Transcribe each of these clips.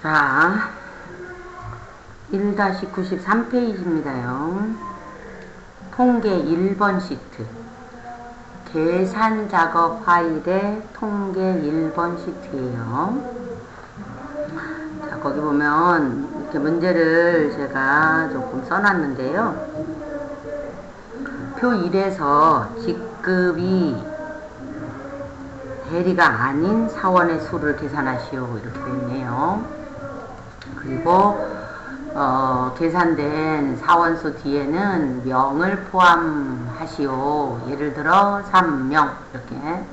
자, 1-93페이지입니다요. 통계 1번 시트. 계산 작업 파일의 통계 1번 시트예요. 자, 거기 보면 이렇게 문제를 제가 조금 써놨는데요. 표 1에서 직급이 대리가 아닌 사원의 수를 계산하시오. 이렇게 되어 있네요. 그리고 계산된 사원수 뒤에는 명을 포함하시오. 예를 들어 3명 이렇게.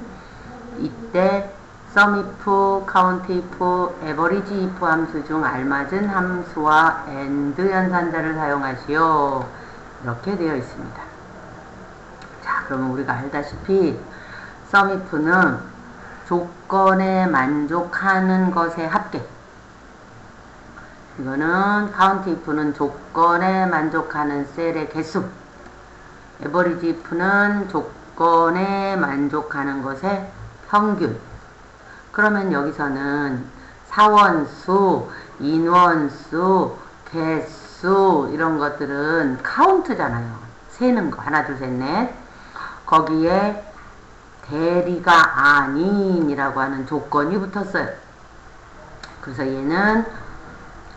이때 SUMIF, COUNTIF, AVERAGEIF 함수 중 알맞은 함수와 AND 연산자를 사용하시오. 이렇게 되어 있습니다. 자, 그러면 우리가 알다시피 SUMIF는 조건에 만족하는 것의 합계, 이거는 COUNTIF는 조건에 만족하는 셀의 개수, AVERAGEIF는 조건에 만족하는 것의 평균. 그러면 여기서는 사원수, 인원수, 개수 이런 것들은 카운트잖아요. 세는 거. 하나, 둘, 셋, 넷. 거기에 대리가 아닌이라고 하는 조건이 붙었어요. 그래서 얘는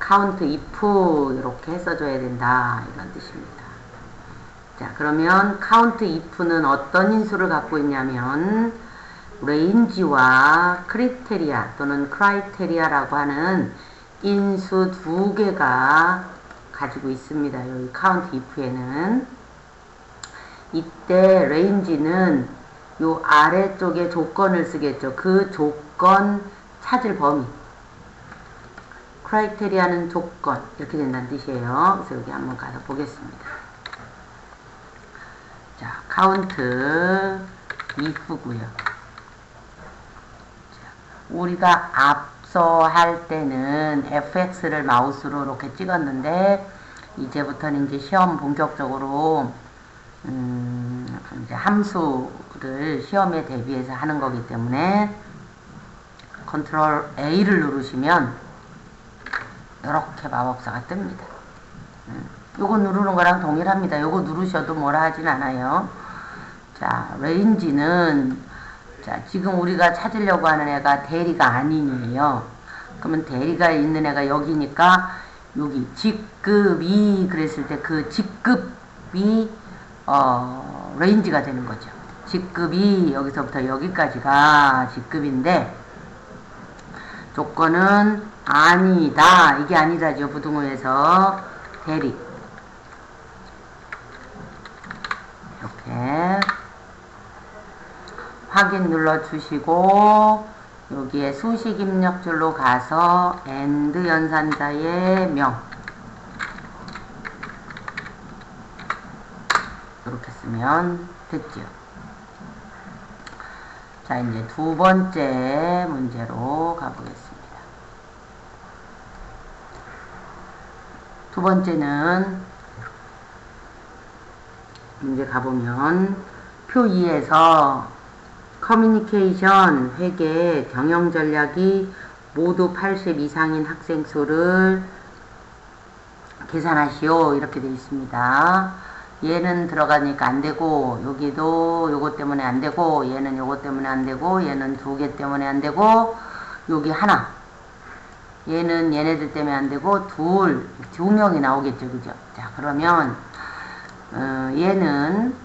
count if 이렇게 써줘야 된다, 이런 뜻입니다. 자, 그러면 count if는 어떤 인수를 갖고 있냐면 range와 criteria 또는 criteria라고 하는 인수 두 개가 가지고 있습니다. 여기 count if에는. 이때 range는 요 아래쪽에 조건을 쓰겠죠. 그 조건 찾을 범위. 크라이테리아는 조건. 이렇게 된다는 뜻이에요. 그래서 여기 한번 가서 보겠습니다. 자, 카운트 if고요. 우리가 앞서 할 때는 fx를 마우스로 이렇게 찍었는데 이제부터는 이제 시험 본격적으로 이제 함수를 시험에 대비해서 하는 거기 때문에 컨트롤 A를 누르시면 이렇게 마법사가 뜹니다. 요거 누르는 거랑 동일합니다. 요거 누르셔도 뭐라 하진 않아요. 자, 레인지는 자, 지금 우리가 찾으려고 하는 애가 대리가 아닌이에요. 그러면 대리가 있는 애가 여기니까 여기 직급이 그랬을 때 그 직급이 레인지가 되는 거죠. 직급이 여기서부터 여기까지가 직급인데 조건은 아니다. 이게 아니다죠. 부등호에서 대리. 이렇게 확인 눌러주시고 여기에 수식 입력줄로 가서 AND 연산자의 명 이렇게 쓰면 됐죠. 자, 이제 두 번째 문제로 가보겠습니다. 두 번째는 문제 가보면 표 2에서 커뮤니케이션, 회계, 경영 전략이 모두 80 이상인 학생 수를 계산하시오. 이렇게 되어 있습니다. 얘는 들어가니까 안 되고, 여기도 요것 때문에 안 되고, 얘는 요것 때문에 안 되고, 얘는 두 개 때문에 안 되고, 여기 하나. 얘는 얘네들 때문에 안 되고, 두 명이 나오겠죠. 그죠? 자, 그러면, 얘는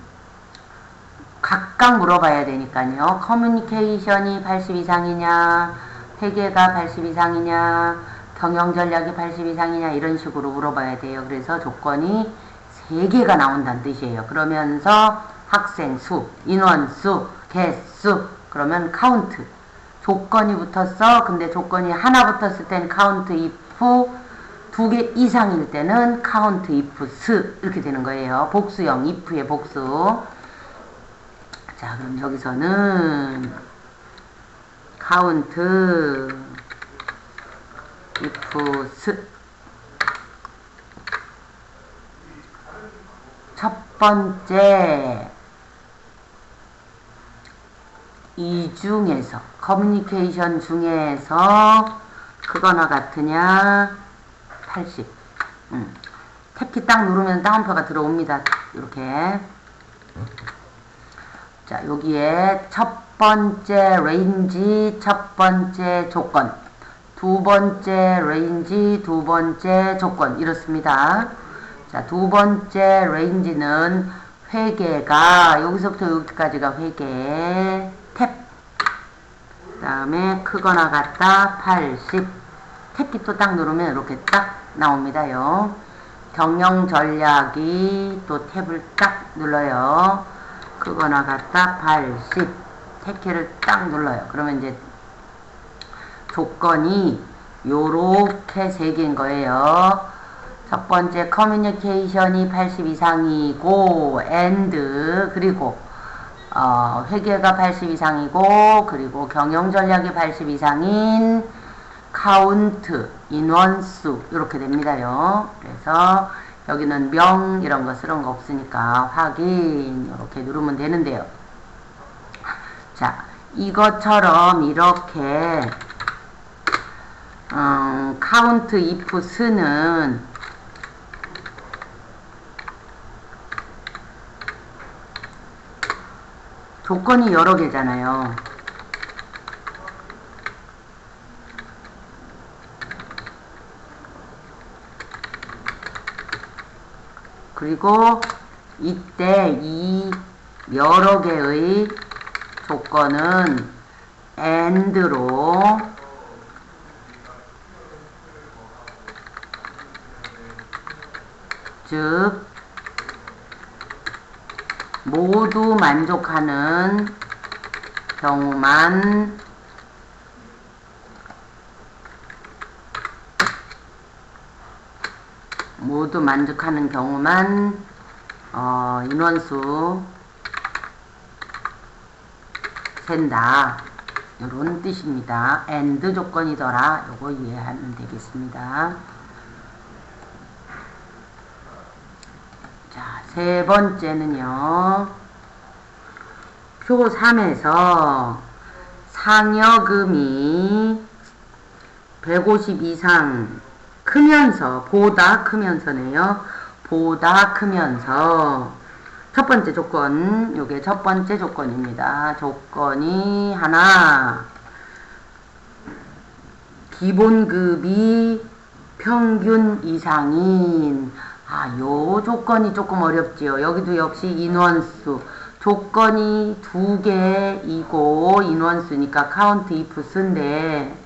각각 물어봐야 되니까요. 커뮤니케이션이 80 이상이냐, 회계가 80 이상이냐, 경영 전략이 80 이상이냐, 이런 식으로 물어봐야 돼요. 그래서 조건이 3개가 나온다는 뜻이에요. 그러면서 학생 수, 인원 수, 개수, 그러면 카운트. 조건이 붙었어. 근데 조건이 하나 붙었을 땐 카운트 if, 2개 이상일 때는 카운트 if 스 이렇게 되는 거예요. 복수형, if의 복수. 자, 그럼 여기서는 카운트 if 스 첫 번째, 이 중에서 커뮤니케이션 중에서 크거나 같으냐 80. 탭키 딱 누르면 따옴표가 들어옵니다. 이렇게. 자, 여기에 첫 번째 레인지, 첫 번째 조건, 두 번째 레인지, 두 번째 조건, 이렇습니다. 자, 두 번째 레인지는 회계가, 여기서부터 여기까지가 회계, 탭. 그 다음에 크거나 같다, 80. 탭키 또 딱 누르면 이렇게 딱 나옵니다요. 경영 전략이 또 탭을 딱 눌러요. 크거나 같다, 80. 탭키를 딱 눌러요. 그러면 이제 조건이 요렇게 세 개인 거예요. 첫 번째 커뮤니케이션이 80 이상이고 and 그리고 회계가 80 이상이고 그리고 경영 전략이 80 이상인 카운트, 인원수 이렇게 됩니다요. 그래서 여기는 명 이런 거 쓰는 거 없으니까 확인 이렇게 누르면 되는데요. 자, 이것처럼 이렇게 카운트 if 스는 조건이 여러 개잖아요. 그리고 이때 이 여러 개의 조건은 and로 즉 모두 만족하는 경우만 인원수 센다. 요런 뜻입니다. and 조건이더라. 요거 이해하면 되겠습니다. 자, 세 번째는요. 표 3에서 상여금이 150 이상 크면서, 보다 크면서네요. 보다 크면서 첫 번째 조건, 요게 첫 번째 조건입니다. 조건이 하나, 기본급이 평균 이상인, 요 조건이 조금 어렵지요. 여기도 역시 인원수, 조건이 두 개이고 인원수니까 count if 쓴데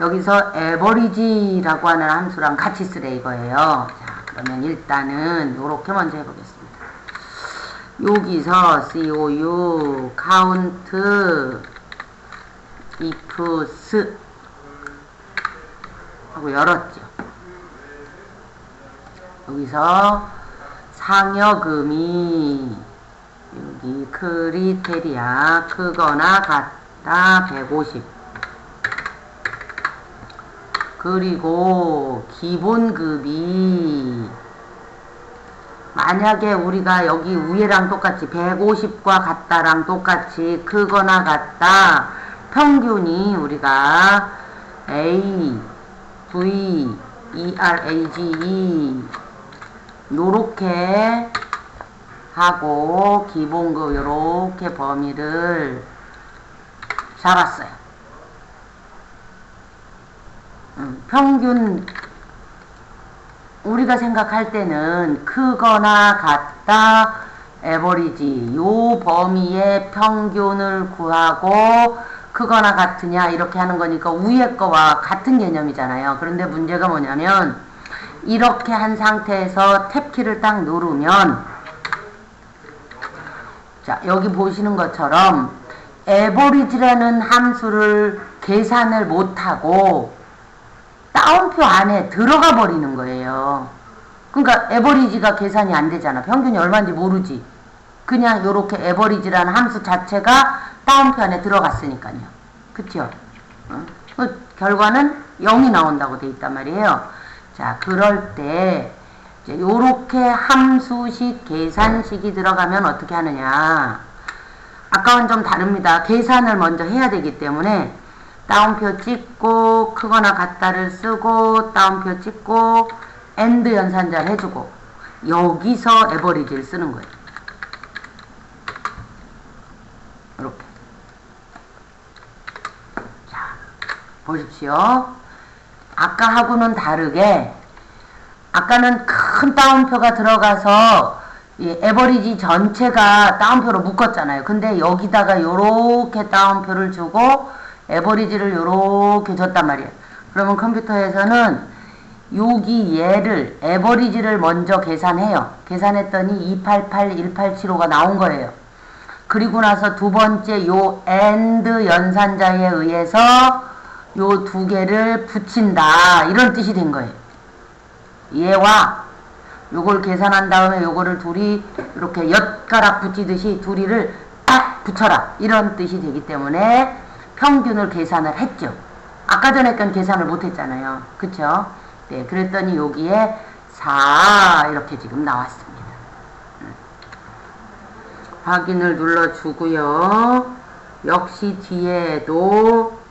여기서 average라고 하는 함수랑 같이 쓰래 이거예요. 자, 그러면 일단은 요렇게 먼저 해보겠습니다. 여기서 COU count if 하고 열었죠. 여기서 상여금이 여기 크리테리아 크거나 같다 150 그리고 기본급이 만약에 우리가 여기 위에랑 똑같이 150과 같다랑 똑같이 크거나 같다 평균이 우리가 A, V, ERAGE 요렇게 하고 기본급 요렇게 범위를 잡았어요. 평균 우리가 생각할 때는 크거나 같다 에버리지 요 범위의 평균을 구하고 크거나 같으냐 이렇게 하는 거니까 위에 거와 같은 개념이잖아요. 그런데 문제가 뭐냐면 이렇게 한 상태에서 탭키를 딱 누르면 자 여기 보시는 것처럼 에버리지라는 함수를 계산을 못하고 따옴표 안에 들어가 버리는 거예요. 그러니까 에버리지가 계산이 안 되잖아. 평균이 얼마인지 모르지. 그냥 요렇게 에버리지라는 함수 자체가 따옴표 안에 들어갔으니까요. 그쵸? 그 결과는 0이 나온다고 돼 있단 말이에요. 자, 그럴 때 이제 요렇게 함수식 계산식이 들어가면 어떻게 하느냐. 아까와는 좀 다릅니다. 계산을 먼저 해야 되기 때문에 다운표 찍고 크거나 같다를 쓰고 다운표 찍고 AND 연산자를 해주고 여기서 에버리지를 쓰는 거예요. 이렇게. 자, 보십시오. 아까하고는 다르게 아까는 큰 다운표가 들어가서 이 에버리지 전체가 다운표로 묶었잖아요. 근데 여기다가 요렇게 다운표를 주고 에버리지를 요렇게 줬단 말이에요. 그러면 컴퓨터에서는 여기 얘를 에버리지를 먼저 계산해요. 계산했더니 288187호가 나온 거예요. 그리고 나서 두 번째 요 AND 연산자에 의해서 요 두 개를 붙인다 이런 뜻이 된 거예요. 얘와 요걸 계산한 다음에 요거를 둘이 이렇게 엿가락 붙이듯이 둘이를 딱 붙여라 이런 뜻이 되기 때문에 평균을 계산을 했죠. 아까 전에 건 계산을 못 했잖아요. 그쵸? 네, 그랬더니 여기에 4 이렇게 지금 나왔습니다. 확인을 눌러주고요. 역시 뒤에도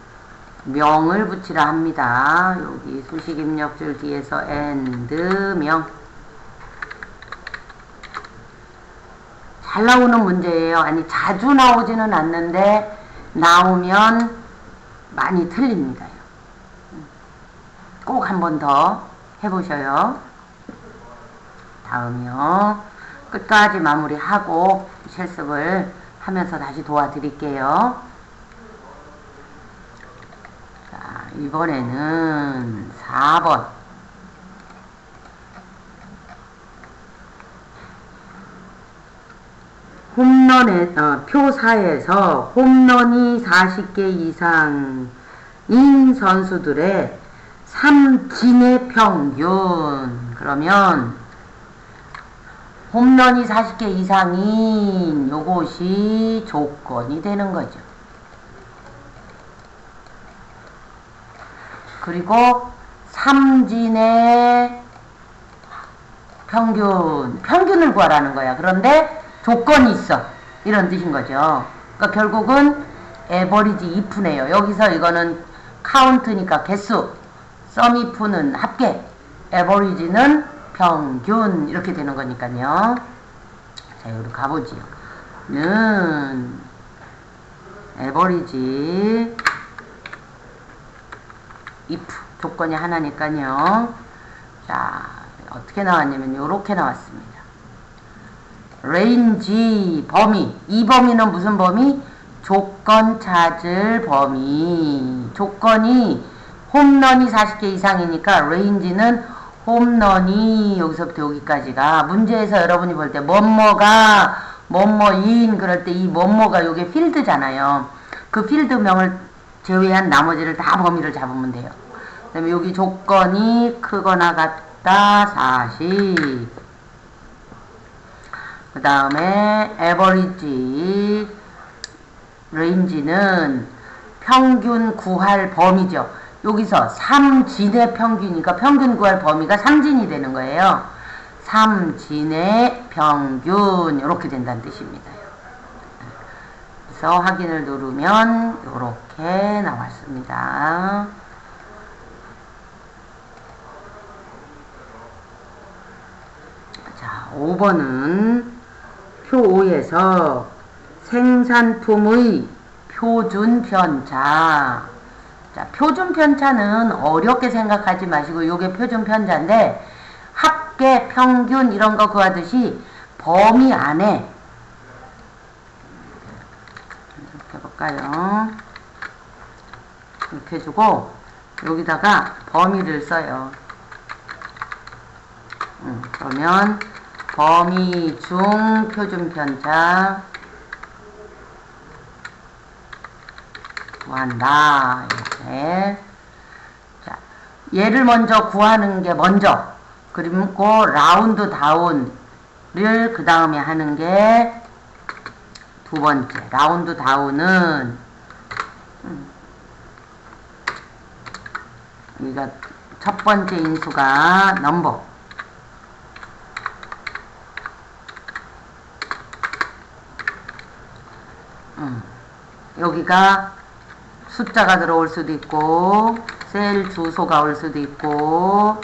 명을 붙이라 합니다. 여기 수식 입력줄 뒤에서 AND 명. 잘 나오는 문제예요. 아니 자주 나오지는 않는데 나오면 많이 틀립니다. 꼭 한 번 더 해보셔요. 다음이요. 끝까지 마무리하고 실습을 하면서 다시 도와드릴게요. 자, 이번에는 4번. 홈런의 표 4에서 홈런이 40개 이상인 선수들의 3진의 평균. 그러면 홈런이 40개 이상인 요것이 조건이 되는 거죠. 그리고 3진의 평균을 구하라는 거야. 그런데 조건이 있어. 이런 뜻인 거죠. 그러니까 결국은 에버리지 if네요. 여기서 이거는 카운트니까 개수, 썸if는 합계, 에버리지는 평균 이렇게 되는 거니까요. 자, 여기 가보지요. 는 에버리지 if 조건이 하나니까요. 자, 어떻게 나왔냐면 요렇게 나왔습니다. 레인지 범위. 이 범위는 무슨 범위? 조건 찾을 범위. 조건이 홈런이 40개 이상이니까 레인지는 홈런이 여기서부터 여기까지가 문제에서 여러분이 볼 때 뭐뭐가 뭐뭐인 그럴 때 이 뭐뭐가 요게 필드잖아요. 그 필드명을 제외한 나머지를 다 범위를 잡으면 돼요. 그 다음에 여기 조건이 크거나 같다 40. 그 다음에 에버리지 레인지는 평균 구할 범위죠. 여기서 3진의 평균이니까 평균 구할 범위가 3진이 되는 거예요. 3진의 평균 이렇게 된다는 뜻입니다. 그래서 확인을 누르면 이렇게 나왔습니다. 자, 5번은 표 5에서 생산품의 표준 편차. 자, 표준 편차는 어렵게 생각하지 마시고 요게 표준 편차인데 합계, 평균 이런 거 구하듯이 범위 안에 이렇게 해볼까요? 이렇게 해주고 여기다가 범위를 써요. 그러면 범위 중 표준 편차 구한다. 이렇게. 자, 얘를 먼저 구하는 게 먼저. 그리고 라운드 다운을 그 다음에 하는 게 두 번째. 라운드 다운은 여기가 첫 번째 인수가 넘버. 여기가 숫자가 들어올 수도 있고 셀 주소가 올 수도 있고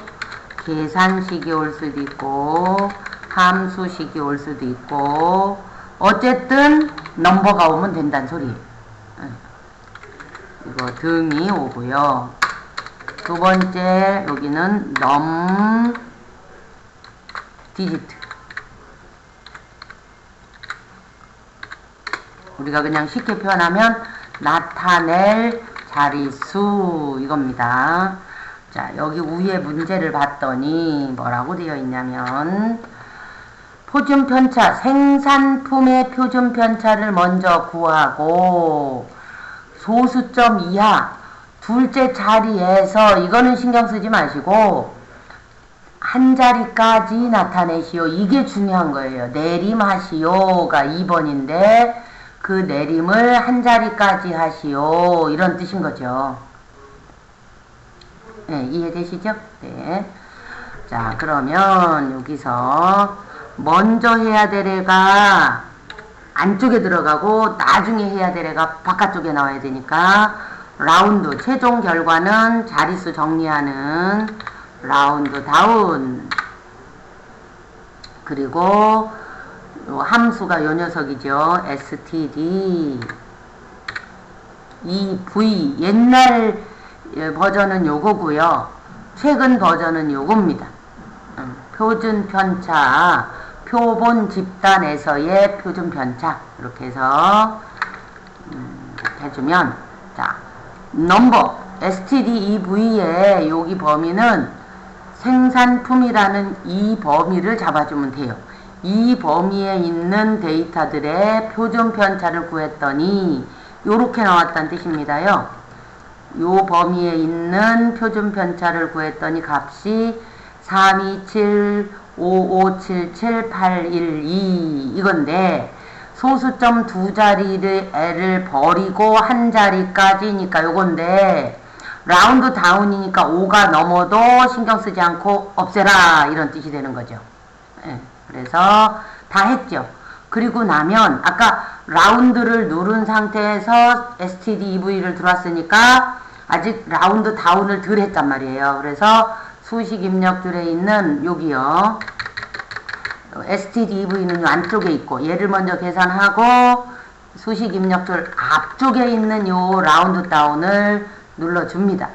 계산식이 올 수도 있고 함수식이 올 수도 있고 어쨌든 넘버가 오면 된다는 소리예요. 이거 등이 오고요. 두 번째 여기는 디지트. 우리가 그냥 쉽게 표현하면 나타낼 자릿수 이겁니다. 자, 여기 위에 문제를 봤더니 뭐라고 되어 있냐면 표준편차, 생산품의 표준편차를 먼저 구하고 소수점 이하 둘째 자리에서 이거는 신경 쓰지 마시고 한 자리까지 나타내시오. 이게 중요한 거예요. 내림하시오가 2번인데 그 내림을 한 자리까지 하시오. 이런 뜻인 거죠. 네, 이해되시죠? 네. 자, 그러면 여기서 먼저 해야 될 애가 안쪽에 들어가고 나중에 해야 될 애가 바깥쪽에 나와야 되니까 라운드, 최종 결과는 자릿수 정리하는 라운드 다운. 그리고 요 함수가 요 녀석이죠. std. 이 v 옛날 버전은 요거고요. 최근 버전은 요겁니다. 표준 편차, 표본 집단에서의 표준 편차. 이렇게 해서 해주면, 자, 넘버 stdev의 여기 범위는 생산품이라는 이 범위를 잡아주면 돼요. 이 범위에 있는 데이터들의 표준 편차를 구했더니 요렇게 나왔다는 뜻입니다요. 요 범위에 있는 표준 편차를 구했더니 값이 327, 5577, 812 이건데 소수점 두 자리를 버리고 한 자리까지니까 요건데 라운드 다운이니까 5가 넘어도 신경 쓰지 않고 없애라 이런 뜻이 되는 거죠. 네, 그래서 다 했죠. 그리고 나면 아까 라운드를 누른 상태에서 stdev를 들어왔으니까 아직 라운드 다운을 덜 했단 말이에요. 그래서 수식 입력줄에 있는 여기요. stdev는 안쪽에 있고 얘를 먼저 계산하고 수식 입력줄 앞쪽에 있는 요 라운드 다운을 눌러줍니다.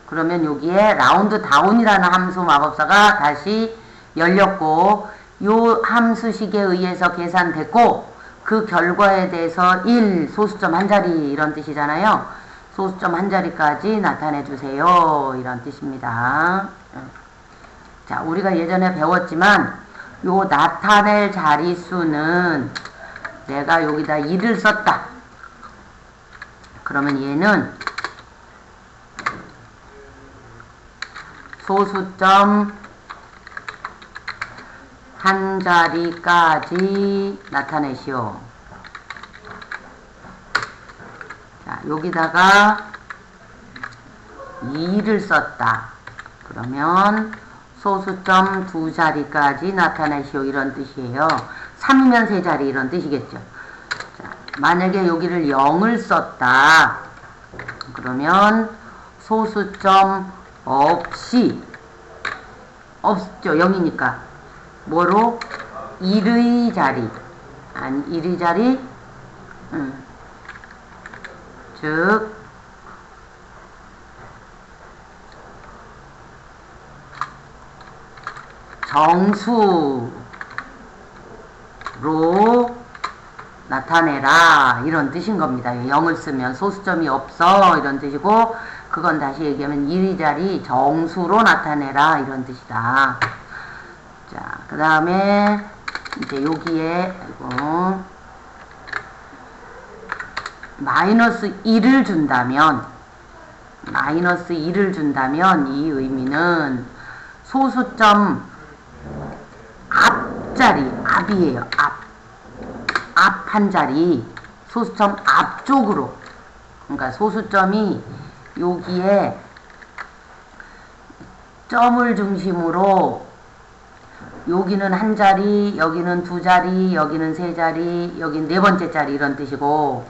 그러면 여기에 라운드 다운이라는 함수 마법사가 다시 열렸고 요 함수식에 의해서 계산됐고 그 결과에 대해서 1 소수점 한 자리 이런 뜻이잖아요. 소수점 한 자리까지 나타내 주세요. 이런 뜻입니다. 자, 우리가 예전에 배웠지만 요 나타낼 자릿수는 내가 여기다 1을 썼다. 그러면 얘는 소수점 한 자리까지 나타내시오. 자, 여기다가 2를 썼다. 그러면 소수점 두 자리까지 나타내시오. 이런 뜻이에요. 3이면 세 자리 이런 뜻이겠죠. 자, 만약에 여기를 0을 썼다. 그러면 소수점 없이 없죠. 0이니까 뭐로? 1의 자리 아니 1의 자리 즉 정수로 나타내라 이런 뜻인 겁니다. 0을 쓰면 소수점이 없어 이런 뜻이고 그건 다시 얘기하면 1의 자리 정수로 나타내라 이런 뜻이다. 자, 그 다음에 이제 여기에 마이너스 1을 준다면 이 의미는 소수점 앞자리 앞이에요. 앞 한 자리 소수점 앞쪽으로 그러니까 소수점이 여기에 점을 중심으로 여기는 한 자리, 여기는 두 자리, 여기는 세 자리, 여기는 네 번째 자리 이런 뜻이고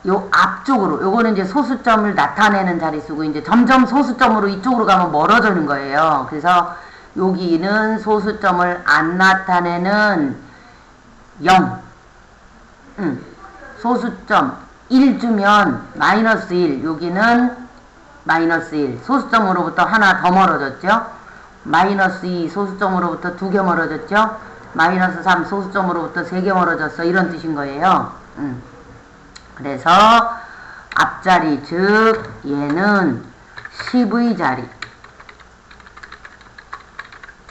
요 앞쪽으로, 요거는 이제 소수점을 나타내는 자릿수고, 이제 점점 소수점으로 이쪽으로 가면 멀어지는 거예요. 그래서 여기는 소수점을 안 나타내는 0. 소수점 1 주면 마이너스 1. 여기는 마이너스 1. 소수점으로부터 하나 더 멀어졌죠? 마이너스 2. 소수점으로부터 2개 멀어졌죠? 마이너스 3. 소수점으로부터 3개 멀어졌어. 이런 뜻인 거예요. 그래서 앞자리, 즉 얘는 10의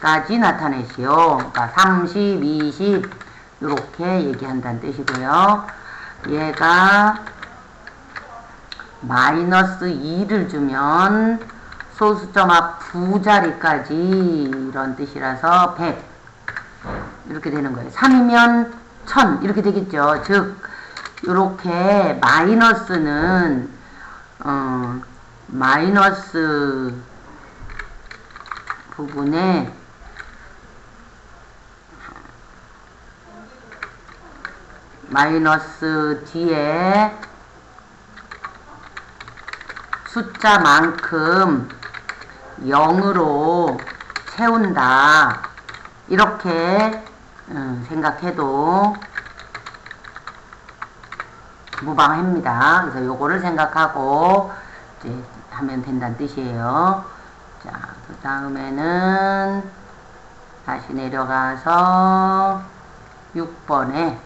자리까지 나타내시오. 그러니까 30, 20 이렇게 얘기한다는 뜻이고요. 얘가 마이너스 2를 주면 소수점 앞 2자리까지 이런 뜻이라서 100 이렇게 되는 거예요. 3이면 1000 이렇게 되겠죠. 즉 요렇게 마이너스는 마이너스 부분에 마이너스 뒤에 숫자만큼 0으로 채운다. 이렇게 생각해도 무방합니다. 그래서 요거를 생각하고 이제 하면 된다는 뜻이에요. 자, 그 다음에는 다시 내려가서 6번에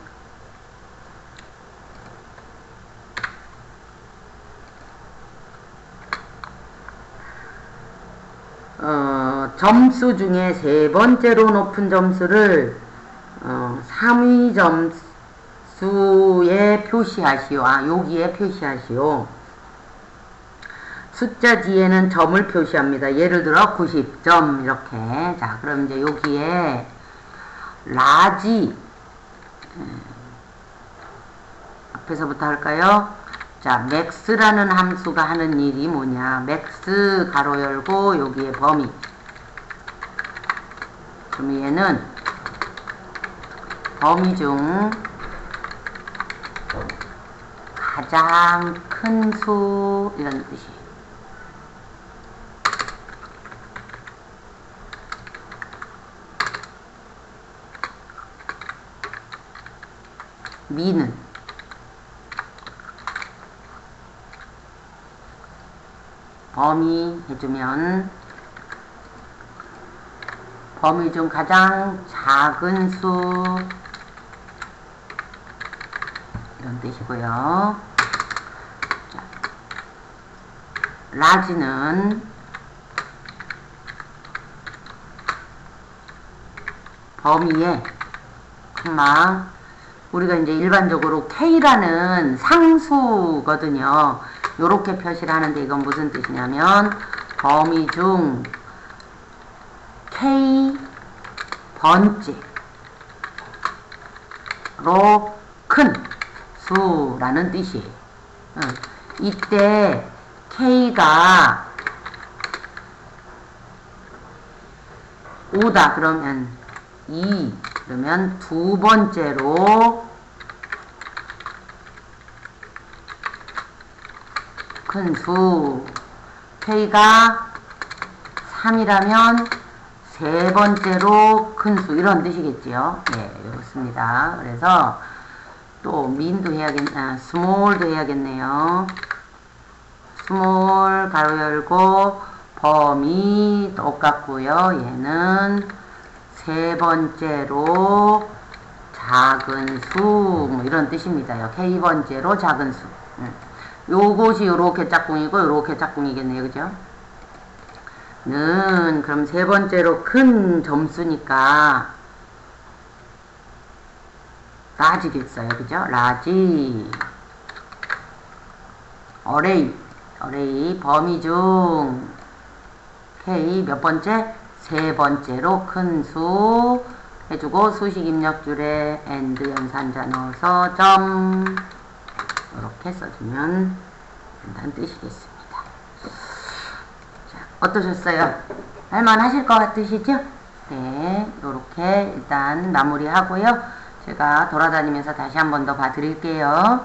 점수 중에 세 번째로 높은 점수를 3위 점수에 표시하시오. 여기에 표시하시오. 숫자 뒤에는 점을 표시합니다. 예를 들어 90점 이렇게. 자, 그럼 이제 여기에 라지 앞에서부터 할까요? 자, 맥스라는 함수가 하는 일이 뭐냐? 맥스 가로 열고 여기에 범위. 그럼 얘는 범위 중 가장 큰 수 이런 뜻이에요. 미는 범위 해주면 범위 중 가장 작은 수 이런 뜻이고요. 자, 라지는 범위에 콤마 우리가 이제 일반적으로 K라는 상수거든요. 요렇게 표시를 하는데 이건 무슨 뜻이냐면 범위 중 K 번째로 큰 수라는 뜻이에요. 이때 K가 5다 그러면 2 그러면 두 번째로 큰 수 K가 3이라면 세 번째로 큰 수 이런 뜻이겠지요. 네, 이렇습니다. 그래서 또 민도 해야겠나, 스몰도 해야겠네요. 스몰 가로 열고 범위 똑같고요. 얘는 세 번째로 작은 수 뭐 이런 뜻입니다. K 번째로 작은 수. 요것이 요렇게 짝꿍이고 요렇게 짝꿍이겠네요. 그죠? 는 그럼 세 번째로 큰 점수니까 라지겠어요. 그죠? 라지 어레이 범위 중 K 몇 번째? 세 번째로 큰 수 해주고 수식 입력줄에 AND 연산자 넣어서 점 이렇게 써주면 된다는 뜻이겠습니다. 자, 어떠셨어요? 할만하실 것 같으시죠? 네, 이렇게 일단 마무리하고요. 제가 돌아다니면서 다시 한 번 더 봐드릴게요.